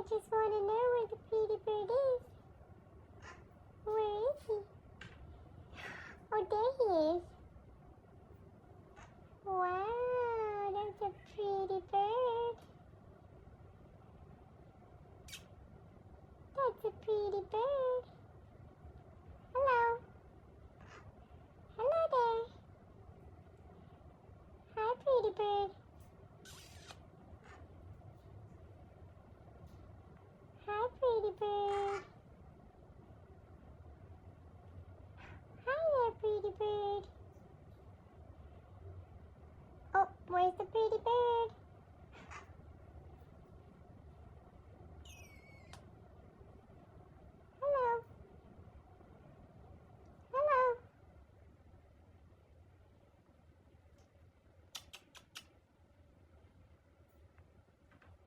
just want to know where the pretty bird is. Where is he? Oh, there he is. Wow, that's a pretty bird.